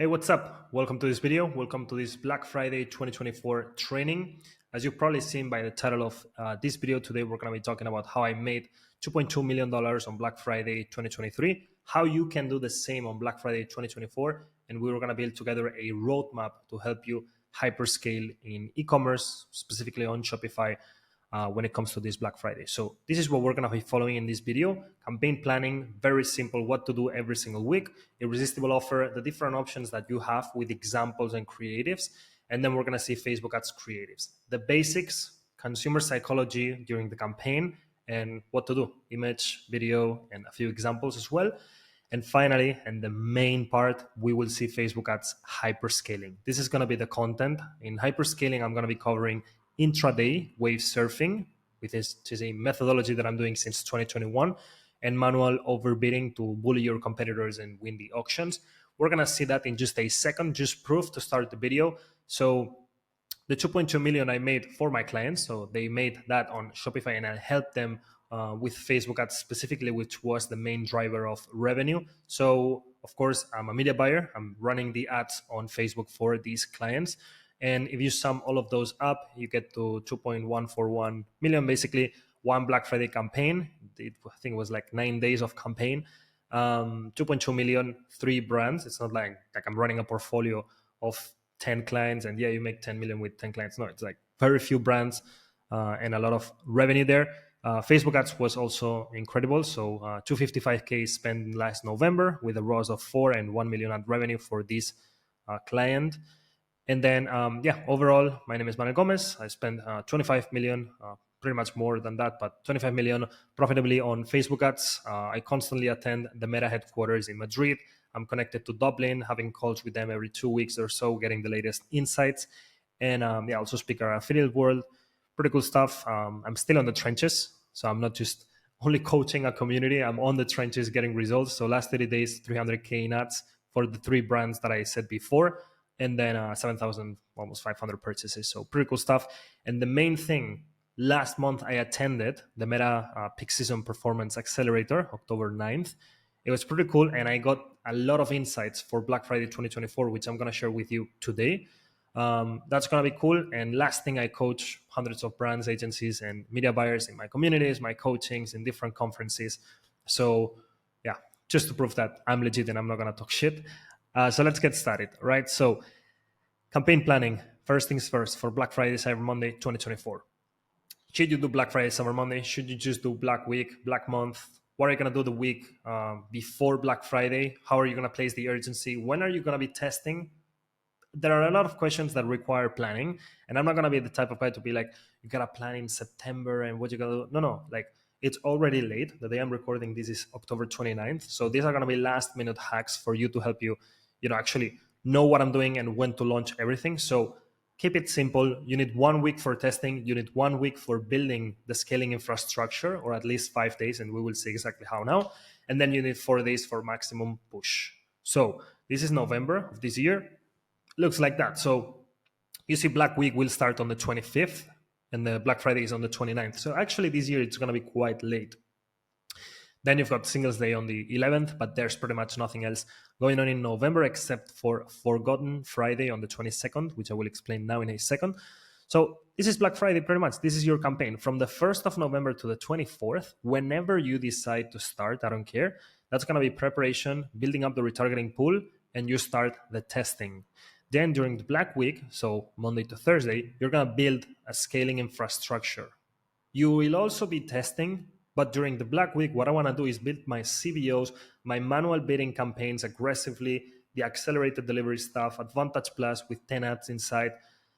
Hey, what's up? Welcome to this video. Welcome to this Black Friday 2024 training. As you've probably seen by the title of this video, today we're going to be talking about how I made $2.2 million on Black Friday 2023, how you can do the same on Black Friday 2024, and we were going to build together a roadmap to help you hyperscale in e-commerce, specifically on Shopify, when it comes to this Black Friday. So this is what we're going to be following in this video. Campaign planning, very simple, what to do every single week. Irresistible offer, the different options that you have with examples and creatives. And then we're going to see Facebook ads creatives. The basics, consumer psychology during the campaign, and what to do, image, video, and a few examples as well. And finally, and the main part, we will see Facebook ads hyperscaling. This is going to be the content. In hyperscaling, I'm going to be covering intraday wave surfing, which is a methodology that I'm doing since 2021, and manual overbidding to bully your competitors and win the auctions. We're going to see that in just a second, just proof to start the video. So the 2.2 million I made for my clients, so they made that on Shopify, and I helped them with Facebook ads specifically, which was the main driver of revenue. So of course, I'm a media buyer. I'm running the ads on Facebook for these clients. And if you sum all of those up, you get to 2.141 million, basically one Black Friday campaign. I think it was like 9 days of campaign. 2.2 million, 3 brands. It's not like I'm running a portfolio of 10 clients and you make 10 million with 10 clients. No, it's like very few brands and a lot of revenue there. Facebook ads was also incredible. So 255K spent last November with a ROAS of 4 and 1 million ad revenue for this client. And then, overall, my name is Manuel Gomez. I spent 25 million, pretty much more than that, but 25 million profitably on Facebook ads. I constantly attend the Meta headquarters in Madrid. I'm connected to Dublin, having calls with them every 2 weeks or so, getting the latest insights. And also speak around affiliate world. Pretty cool stuff. I'm still on the trenches, so I'm not just only coaching a community. I'm on the trenches getting results. So last 30 days, 300K in ads for the 3 brands that I said before. And then 7,000, almost 500 purchases. So pretty cool stuff. And the main thing, last month I attended the Meta Peak Season Performance Accelerator, October 9th. It was pretty cool. And I got a lot of insights for Black Friday 2024, which I'm going to share with you today. That's going to be cool. And last thing, I coach hundreds of brands, agencies, and media buyers in my communities, my coachings, in different conferences. So yeah, just to prove that I'm legit and I'm not going to talk shit. So let's get started, right? So campaign planning, first things first, for Black Friday, Cyber Monday 2024. Should you do Black Friday, Cyber Monday? Should you just do Black Week, Black Month? What are you going to do the week before Black Friday? How are you going to place the urgency? When are you going to be testing? There are a lot of questions that require planning. And I'm not going to be the type of guy to be like, you got to plan in September and what you got to do. No, like it's already late. The day I'm recording this is October 29th. So these are going to be last minute hacks for you to help you, actually know what I'm doing and when to launch everything. So keep it simple. You need 1 week for testing. You need 1 week for building the scaling infrastructure, or at least 5 days. And we will see exactly how now. And then you need 4 days for maximum push. So this is November of this year. Looks like that. So you see Black Week will start on the 25th and the Black Friday is on the 29th. So actually this year it's going to be quite late. Then you've got Singles Day on the 11th, but there's pretty much nothing else going on in November except for Forgotten Friday on the 22nd, which I will explain now in a second. So this is Black Friday pretty much. This is your campaign from the 1st of November to the 24th. Whenever you decide to start, I don't care. That's going to be preparation, building up the retargeting pool, and you start the testing. Then during the Black Week, so Monday to Thursday, you're going to build a scaling infrastructure. You will also be testing, but during the Black Week, what I want to do is build my CBOs, my manual bidding campaigns aggressively, the accelerated delivery stuff, Advantage Plus with 10 ads inside.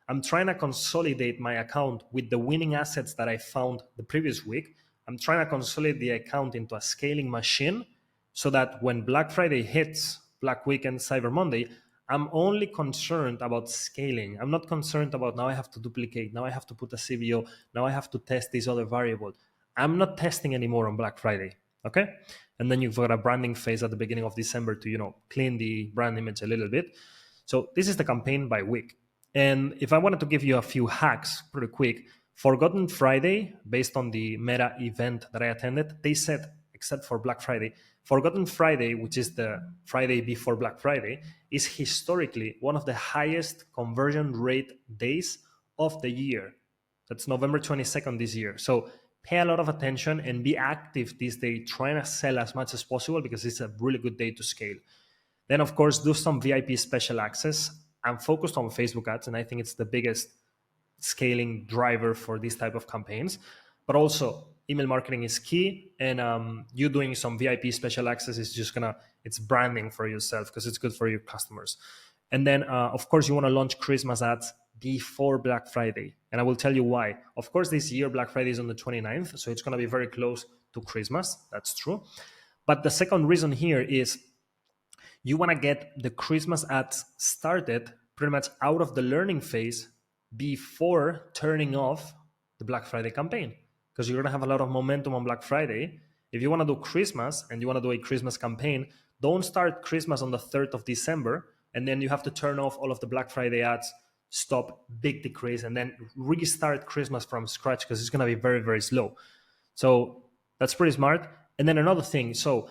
I'm trying to consolidate my account with the winning assets that I found the previous week. I'm trying to consolidate the account into a scaling machine so that when Black Friday hits, Black Weekend, Cyber Monday, I'm only concerned about scaling. I'm not concerned about now I have to duplicate, now I have to put a CBO, now I have to test this other variable. I'm not testing anymore on Black Friday, okay? And then you've got a branding phase at the beginning of December to, clean the brand image a little bit. So this is the campaign by week. And if I wanted to give you a few hacks pretty quick, Forgotten Friday, based on the Meta event that I attended, they said, except for Black Friday, Forgotten Friday, which is the Friday before Black Friday, is historically one of the highest conversion rate days of the year. That's November 22nd this year. So pay a lot of attention and be active this day, trying to sell as much as possible because it's a really good day to scale. Then, of course, do some VIP special access. I'm focused on Facebook ads, and I think it's the biggest scaling driver for this type of campaigns. But also, email marketing is key, and you doing some VIP special access is just it's branding for yourself because it's good for your customers. And then, of course, you want to launch Christmas ads before Black Friday. And I will tell you why. Of course, this year, Black Friday is on the 29th, so it's going to be very close to Christmas. That's true. But the second reason here is you want to get the Christmas ads started pretty much out of the learning phase before turning off the Black Friday campaign, because you're going to have a lot of momentum on Black Friday. If you want to do Christmas and you want to do a Christmas campaign, don't start Christmas on the 3rd of December, and then you have to turn off all of the Black Friday ads, stop, big decrease, and then restart Christmas from scratch because it's going to be very, very slow. So that's pretty smart. And then another thing, so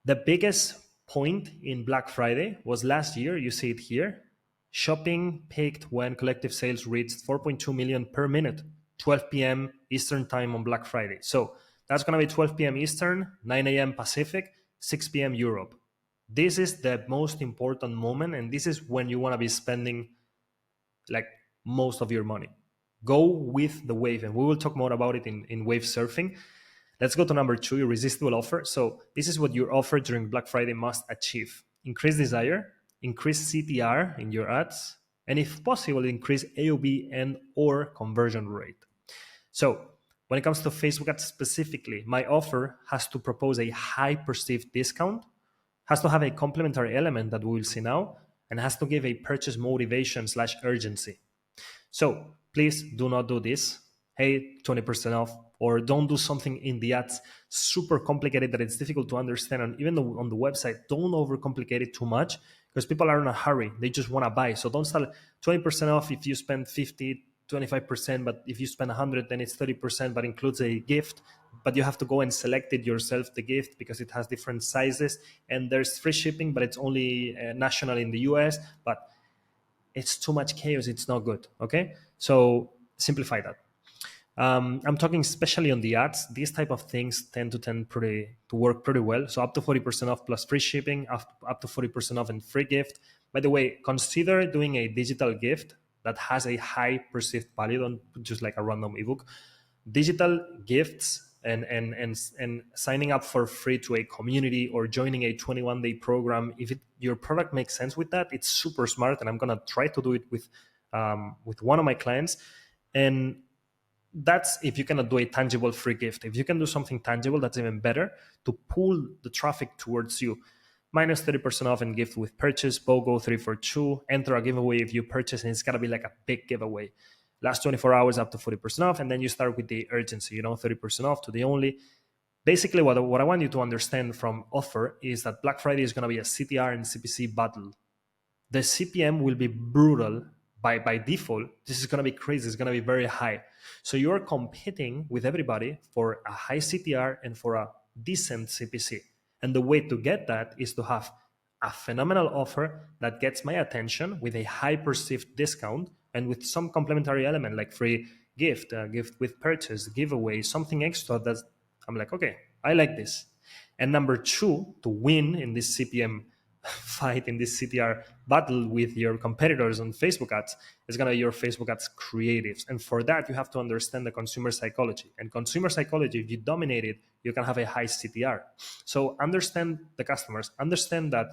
the biggest point in Black Friday was last year. You see it here. Shopping peaked when collective sales reached 4.2 million per minute, 12 p.m. Eastern time on Black Friday. So that's going to be 12 p.m. Eastern, 9 a.m. Pacific, 6 p.m. Europe. This is the most important moment, and this is when you want to be spending like most of your money. Go with the wave, and we will talk more about it in wave surfing. Let's go to number 2, irresistible offer. So this is what your offer during Black Friday must achieve. Increase desire, increase CTR in your ads, and if possible, increase AOV and or conversion rate. So when it comes to Facebook ads specifically, my offer has to propose a high perceived discount, has to have a complementary element that we will see now, and has to give a purchase motivation / urgency. So please do not do this. Hey, 20% off, or don't do something in the ads super complicated that it's difficult to understand. And even on the website, don't overcomplicate it too much because people are in a hurry. They just want to buy. So don't start 20% off if you spend 50, 25%, but if you spend 100, then it's 30%, but includes a gift. But you have to go and select it yourself, the gift, because it has different sizes. And there's free shipping, but it's only national in the US. But it's too much chaos. It's not good. Okay. So simplify that. I'm talking especially on the ads. These type of things tend to work pretty well. So up to 40% off plus free shipping, up to 40% off and free gift. By the way, consider doing a digital gift that has a high perceived value, don't just like a random ebook. Digital gifts and signing up for free to a community or joining a 21-day program. If your product makes sense with that, it's super smart. And I'm gonna try to do it with one of my clients. And that's if you cannot do a tangible free gift. If you can do something tangible, that's even better to pull the traffic towards you. Minus 30% off and gift with purchase, BOGO 3 for 2, enter a giveaway if you purchase, and it's gotta be like a big giveaway. Last 24 hours up to 40% off, and then you start with the urgency, 30% off to the only. Basically, what I want you to understand from offer is that Black Friday is gonna be a CTR and CPC battle. The CPM will be brutal. By default, this is going to be crazy. It's going to be very high. So you're competing with everybody for a high CTR and for a decent CPC. And the way to get that is to have a phenomenal offer that gets my attention with a high perceived discount and with some complementary element like free gift, gift with purchase, giveaway, something extra that I'm like, okay, I like this. And number 2, to win in this CPM fight, in this CTR battle with your competitors on Facebook ads, is going to be your Facebook ads creatives. And for that, you have to understand the consumer psychology. And consumer psychology, if you dominate it, you can have a high CTR. So understand the customers, understand that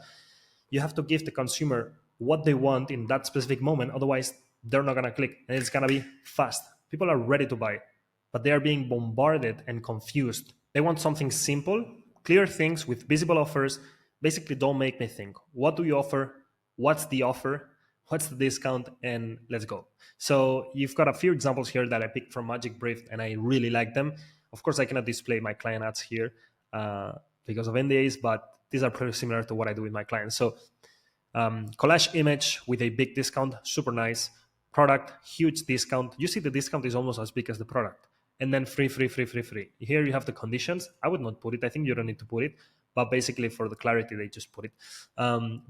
you have to give the consumer what they want in that specific moment. Otherwise, they're not going to click, and it's going to be fast. People are ready to buy, but they are being bombarded and confused. They want something simple, clear things with visible offers. Basically, don't make me think. What do you offer? What's the offer? What's the discount? And let's go. So you've got a few examples here that I picked from Magic Brief, and I really like them. Of course, I cannot display my client ads here because of NDAs, but these are pretty similar to what I do with my clients. So collage image with a big discount, super nice. Product, huge discount. You see the discount is almost as big as the product. And then free. Here you have the conditions. I would not put it. I think you don't need to put it. but basically for the clarity, they just put it.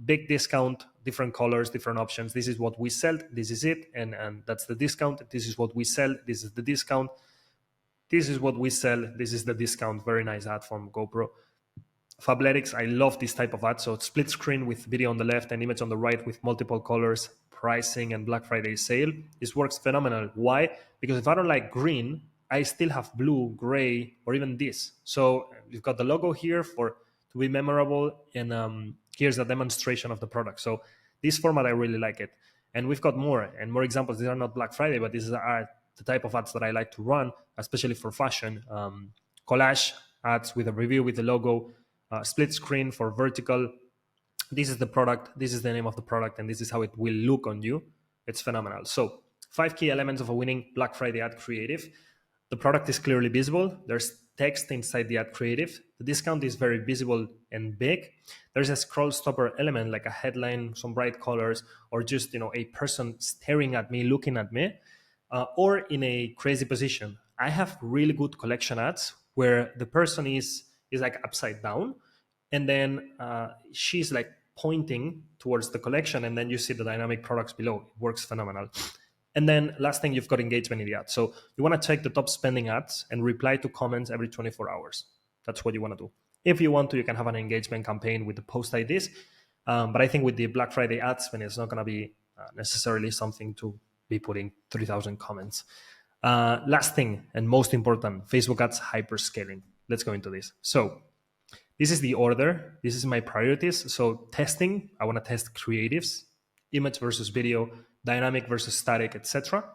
Big discount, different colors, different options. This is what we sell. This is it. And that's the discount. This is what we sell. This is the discount. This is what we sell. This is the discount. Very nice ad from GoPro. Fabletics, I love this type of ad. So it's split screen with video on the left and image on the right with multiple colors, pricing, and Black Friday sale. This works phenomenal. Why? Because if I don't like green, I still have blue, gray, or even this. So you've got the logo here to be memorable, and here's a demonstration of the product. So this format, I really like it. And we've got more and more examples. These are not Black Friday, but these are the type of ads that I like to run, especially for fashion. Collage ads with a review with the logo, split screen for vertical. This is the product, this is the name of the product, and this is how it will look on you. It's phenomenal. So 5 key elements of a winning Black Friday ad creative. The product is clearly visible. There's text inside the ad creative. The discount is very visible and big. There's a scroll stopper element like a headline, some bright colors, or just a person staring at me, looking at me, or in a crazy position. I have really good collection ads where the person is like upside down, and then she's like pointing towards the collection, and then you see the dynamic products below. It works phenomenal. And then last thing, you've got engagement in the ad. So you want to check the top spending ads and reply to comments every 24 hours. That's what you want to do. If you want to, you can have an engagement campaign with the post IDs. But I think with the Black Friday ads, when it's not going to be necessarily something to be putting 3,000 comments. Last thing, and most important, Facebook ads hyperscaling. Let's go into this. So this is the order. This is my priorities. So testing, I want to test creatives, image versus video, dynamic versus static, etc.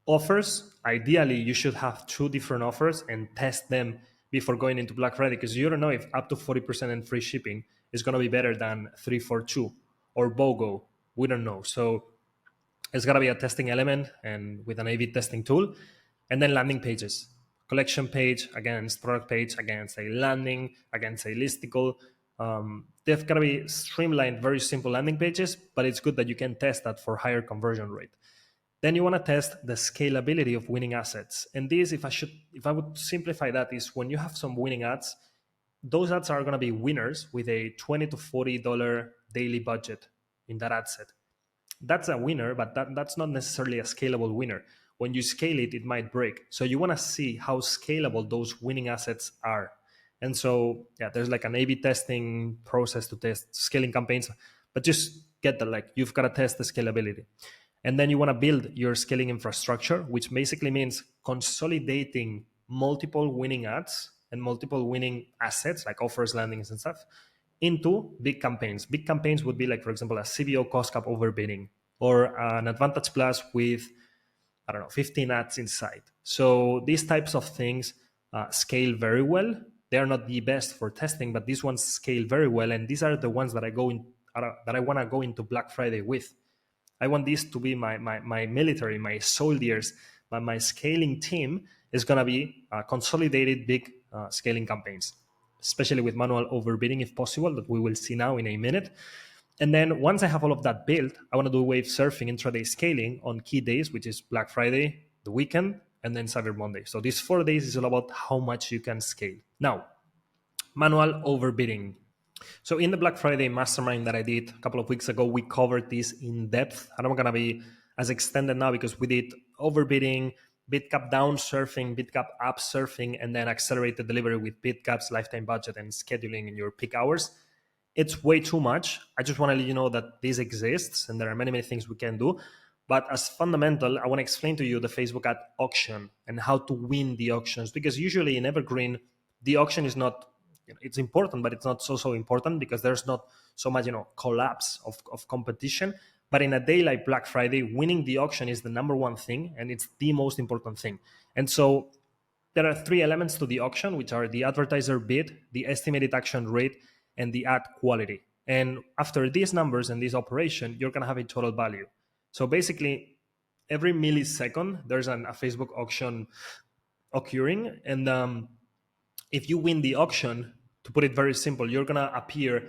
Offers, ideally, you should have 2 different offers and test them before going into Black Friday, because you don't know if up to 40% and free shipping is going to be better than 342 or BOGO. We don't know. So it's got to be a testing element and with an A/B testing tool. And then landing pages. Collection page against product page against a landing, against a listicle. They've got to be streamlined, very simple landing pages, but it's good that you can test that for higher conversion rate. Then you want to test the scalability of winning assets. And this, if I would simplify that, is when you have some winning ads, those ads are going to be winners with a $20 to $40 daily budget in that ad set. That's a winner, but that's not necessarily a scalable winner. When you scale it, it might break. So you want to see how scalable those winning assets are. And so, there's like an A/B testing process to test scaling campaigns, but just get that, like, you've got to test the scalability. And then you want to build your scaling infrastructure, which basically means consolidating multiple winning ads and multiple winning assets, like offers, landings, and stuff, into big campaigns. Big campaigns would be like, for example, a CBO cost cap overbidding or an Advantage Plus with, 15 ads inside. So these types of things scale very well. They're not the best for testing, but these ones scale very well. And these are the ones that I want to go into Black Friday with. I want this to be my military, my soldiers, my scaling team is going to be consolidated big scaling campaigns, especially with manual overbidding if possible, that we will see now in a minute. And then once I have all of that built, I want to do wave surfing intraday scaling on key days, which is Black Friday, the weekend, and then Cyber Monday. So these 4 days is all about how much you can scale. Now, manual overbidding. So in the Black Friday mastermind that I did a couple of weeks ago, we covered this in depth. I'm not going to be as extended now because we did overbidding, bid cap down surfing, bid cap up surfing, and then accelerated delivery with bid caps, lifetime budget, and scheduling in your peak hours. It's way too much. I just want to let you know that this exists and there are many, many things we can do. But as fundamental, I want to explain to you the Facebook ad auction and how to win the auctions, because usually in Evergreen, the auction is not, it's important, but it's not so important because there's not so much, collapse of competition. But in a day like Black Friday, winning the auction is the number one thing, and it's the most important thing. And so there are 3 elements to the auction, which are the advertiser bid, the estimated action rate, and the ad quality. And after these numbers and this operation, you're going to have a total value. So basically, every millisecond, there's a Facebook auction occurring. And if you win the auction, to put it very simple, you're going to appear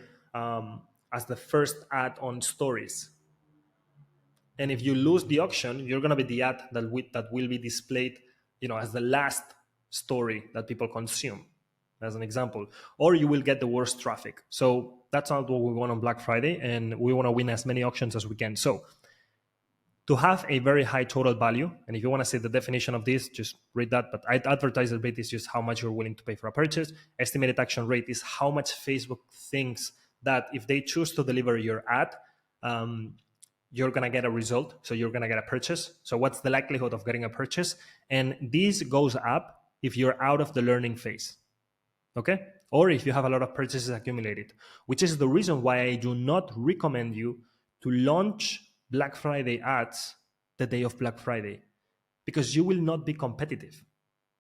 as the first ad on stories. And if you lose the auction, you're going to be the ad that will be displayed, as the last story that people consume. as an example, or you will get the worst traffic. So that's not what we want on Black Friday, and we want to win as many auctions as we can. So to have a very high total value, and if you want to see the definition of this, just read that. But advertiser rate is just how much you're willing to pay for a purchase. Estimated action rate is how much Facebook thinks that if they choose to deliver your ad, you're going to get a result. So you're going to get a purchase. So what's the likelihood of getting a purchase? And this goes up if you're out of the learning phase. Okay? Or if you have a lot of purchases accumulated, which is the reason why I do not recommend you to launch Black Friday ads the day of Black Friday, because you will not be competitive,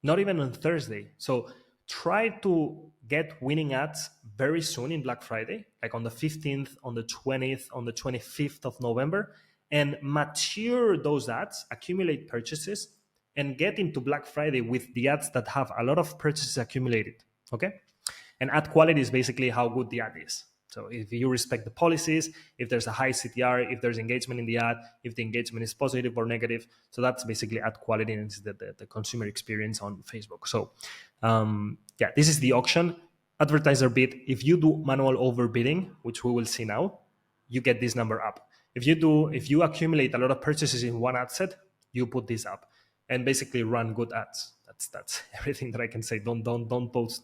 not even on Thursday. So try to get winning ads very soon in Black Friday, like on the 15th, on the 20th, on the 25th of November, and mature those ads, accumulate purchases, and get into Black Friday with the ads that have a lot of purchases accumulated. Okay? And ad quality is basically how good the ad is. So if you respect the policies, if there's a high CTR, if there's engagement in the ad, if the engagement is positive or negative. So that's basically ad quality, and it's the consumer experience on Facebook. So this is the auction. Advertiser bid. If you do manual overbidding, which we will see now, you get this number up. If you accumulate a lot of purchases in one ad set, you put this up, and basically run good ads. That's everything that I can say. Don't post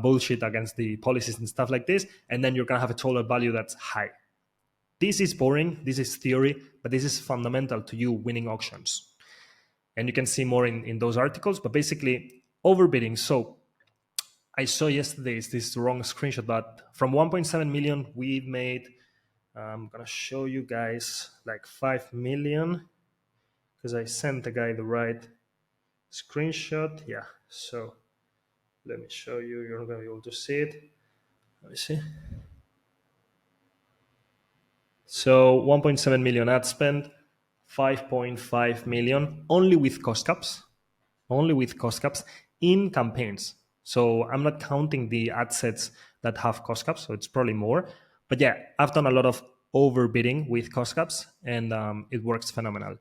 bullshit against the policies and stuff like this, and then you're gonna have a total value that's high. This is boring. This is theory, but this is fundamental to you winning auctions. And you can see more in those articles. But basically, overbidding. So I saw yesterday, this is the wrong screenshot, but from 1.7 million, we've made. I'm gonna show you guys like 5 million because I sent the guy the right screenshot. Yeah, so let me show you. You're not going to be able to see it. Let me see. So 1.7 million ad spend, 5.5 million only with cost caps, in campaigns. So I'm not counting the ad sets that have cost caps, so it's probably more. But yeah, I've done a lot of overbidding with cost caps, and it works phenomenal.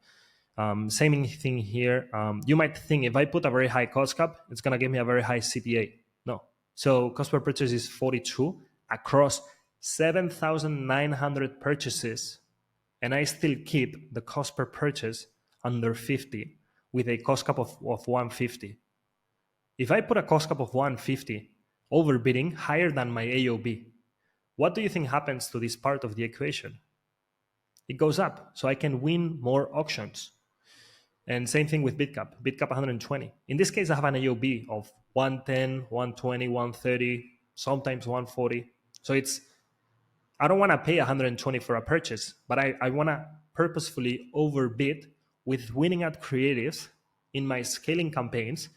Same thing here. You might think if I put a very high cost cap, it's going to give me a very high CPA. No. So cost per purchase is 42 across 7,900 purchases. And I still keep the cost per purchase under 50 with a cost cap of 150. If I put a cost cap of 150, overbidding higher than my AOB, what do you think happens to this part of the equation? It goes up. So I can win more auctions. And same thing with BidCap 120. In this case, I have an AOB of 110, 120, 130, sometimes 140. So I don't want to pay 120 for a purchase, but I want to purposefully overbid with winning ad creatives in my scaling campaigns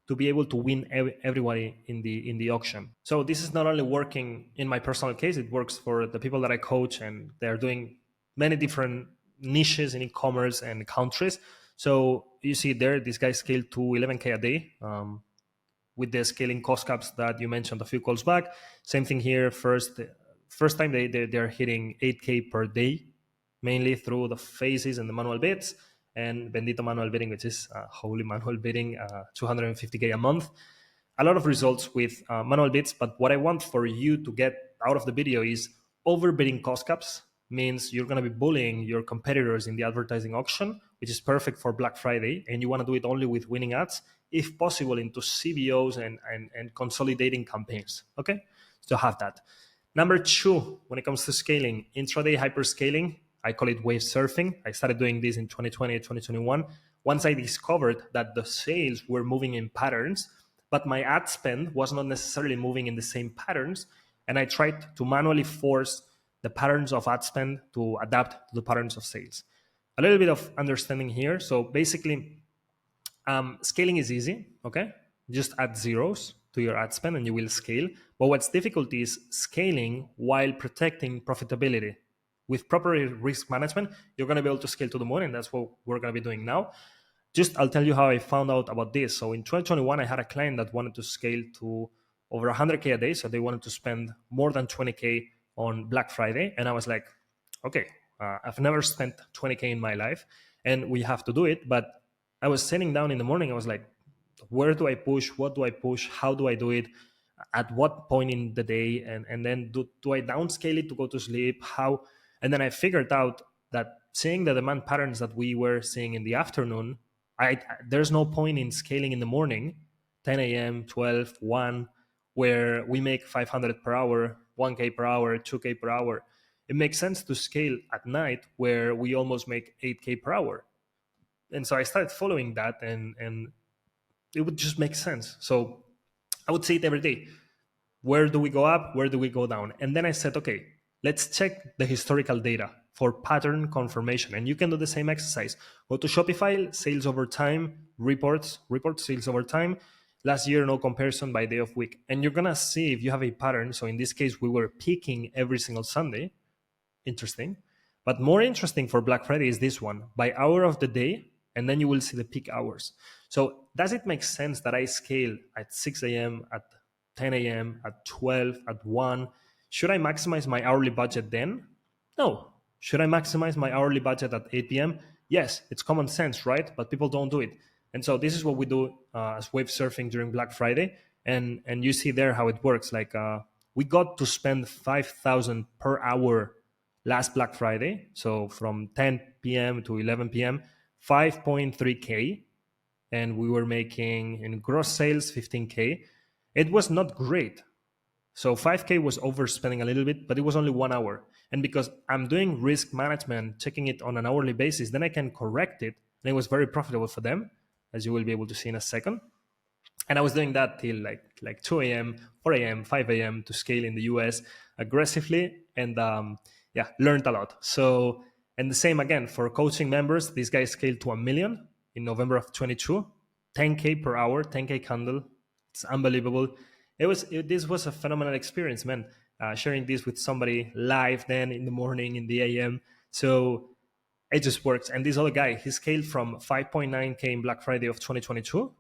to be able to win everybody in the auction. So this is not only working in my personal case, it works for the people that I coach, and they're doing many different niches in e-commerce and countries. So you see there, this guy scaled to 11K a day with the scaling cost caps that you mentioned a few calls back. Same thing here. First time they're hitting 8K per day, mainly through the phases and the manual bids, and Bendito manual bidding, which is holy manual bidding, 250K a month. A lot of results with manual bids. But what I want for you to get out of the video is overbidding cost caps means you're going to be bullying your competitors in the advertising auction, which is perfect for Black Friday. And you want to do it only with winning ads, if possible, into CBOs and consolidating campaigns. Okay, so have that. Number 2, when it comes to scaling, intraday hyperscaling, I call it wave surfing. I started doing this in 2020, 2021. Once I discovered that the sales were moving in patterns, but my ad spend was not necessarily moving in the same patterns, and I tried to manually force the patterns of ad spend to adapt to the patterns of sales. A little bit of understanding here. So basically, scaling is easy, okay? Just add zeros to your ad spend and you will scale. But what's difficult is scaling while protecting profitability. With proper risk management, you're going to be able to scale to the moon, and that's what we're going to be doing now. I'll tell you how I found out about this. So in 2021, I had a client that wanted to scale to over 100K a day. So they wanted to spend more than 20K on Black Friday. And I was like, okay, I've never spent 20K in my life and we have to do it. But I was sitting down in the morning. I was like, where do I push? What do I push? How do I do it? at what point in the day, and then do I downscale it to go to sleep, how? And then I figured out that seeing the demand patterns that we were seeing in the afternoon, there's no point in scaling in the morning, 10 a.m., 12, 1, where we make 500 per hour, 1K per hour, 2K per hour. It makes sense to scale at night where we almost make 8K per hour. And so I started following that, and it would just make sense. So I would say it every day. Where do we go up? Where do we go down? And then I said, okay, let's check the historical data for pattern confirmation. And you can do the same exercise. Go to Shopify, sales over time, report sales over time. Last year, no comparison by day of week. And you're going to see if you have a pattern. So in this case, we were peaking every single Sunday. Interesting. But more interesting for Black Friday is this one, by hour of the day, and then you will see the peak hours. So does it make sense that I scale at 6 a.m., at 10 a.m., at 12, at 1? Should I maximize my hourly budget then? No. Should I maximize my hourly budget at 8 p.m.? Yes, it's common sense, right? But people don't do it. And so this is what we do as wave surfing during Black Friday. And you see there how it works. Like we got to spend 5,000 per hour last Black Friday. So from 10 p.m. to 11 p.m., 5.3K. And we were making in gross sales 15K. It was not great. So 5K was overspending a little bit, but it was only 1 hour. And because I'm doing risk management, checking it on an hourly basis, then I can correct it. And it was very profitable for them, as you will be able to see in a second. And I was doing that till like 2 a.m., 4 a.m., 5 a.m. to scale in the US aggressively, and learned a lot. So, and the same again for coaching members, these guys scaled to 1 million in November of 22, 10K per hour, 10K candle. It's unbelievable. This was a phenomenal experience, man. Sharing this with somebody live then in the morning, in the AM. So it just works. And this other guy, he scaled from 5.9K in Black Friday of 2022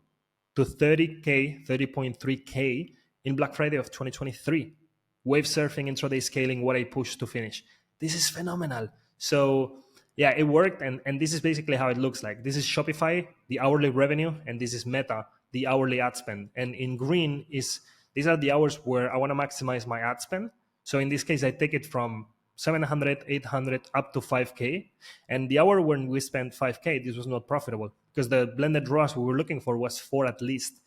to 30K, 30.3K in Black Friday of 2023. Wave surfing, intraday scaling, what I pushed to finish. This is phenomenal. So yeah, it worked. And this is basically how it looks like. This is Shopify, the hourly revenue, and this is Meta, the hourly ad spend. And in green these are the hours where I want to maximize my ad spend. So in this case, I take it from 700, 800 up to 5K. And the hour when we spent 5K, this was not profitable because the blended ROAS we were looking for was 4 at least.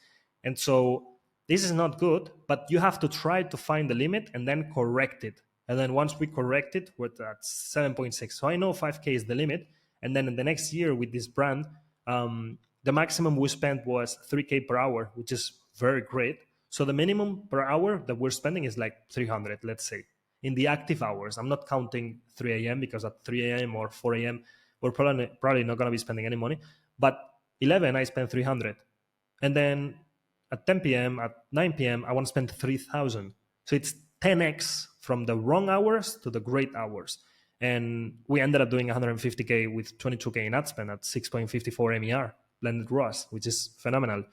And so this is not good, but you have to try to find the limit and then correct it. And then once we correct it, we're at 7.6. So I know 5K is the limit. And then in the next year with this brand, the maximum we spent was 3K per hour, which is very great. So the minimum per hour that we're spending is like 300, let's say, in the active hours. I'm not counting 3 a.m. because at 3 a.m. or 4 a.m., we're probably not going to be spending any money. But 11, I spent 300. And then at 10 p.m., at 9 p.m., I want to spend 3,000. So it's 10x from the wrong hours to the great hours. And we ended up doing 150K with 22K in ad spend at 6.54 MER, blended ROAS, which is phenomenal.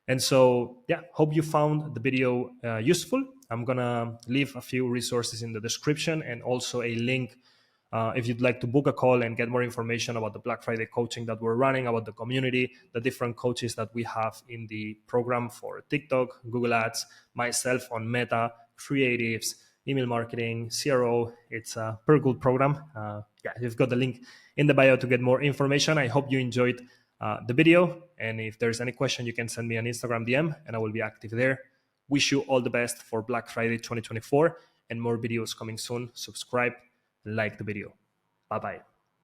And so, yeah, hope you found the video useful. I'm going to leave a few resources in the description and also a link if you'd like to book a call and get more information about the Black Friday coaching that we're running, about the community, the different coaches that we have in the program for TikTok, Google Ads, myself on Meta, creatives, email marketing, CRO. It's a very good program. You've got the link in the bio to get more information. I hope you enjoyed the video. And if there's any question, you can send me an Instagram DM and I will be active there. Wish you all the best for Black Friday 2024 and more videos coming soon. Subscribe, like the video. Bye-bye.